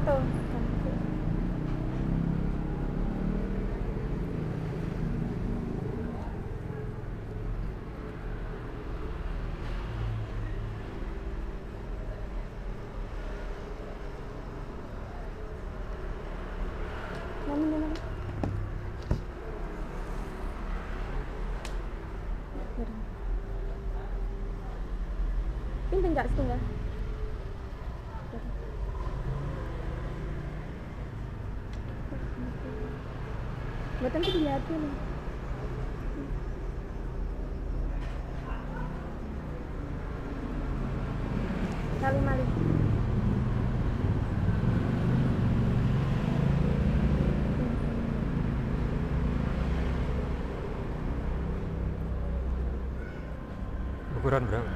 Tuh. Pinten enggak setunggal? Mboten tuh dilihatin. Kali malih. Ukuran berapa?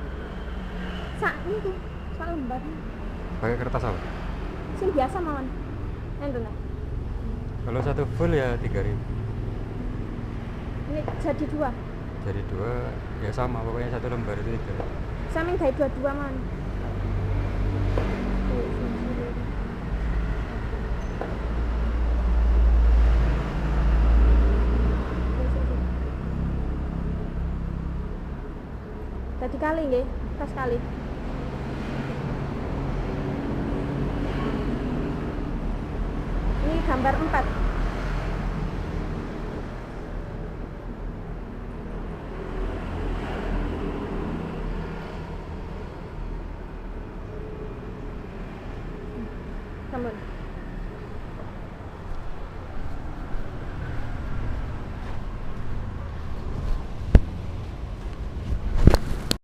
Sak niku, sak lembar. Pakai kertas apa? Sing biasa mawon. Enten ta? Kalau satu full ya 3.000. Ini jadi 2. Jadi 2 ya sama, pokoknya satu lembar itu 3. Sampeyan gawe 2 mawon. Tadi kali nggih, pas kali. Ini gambar 4.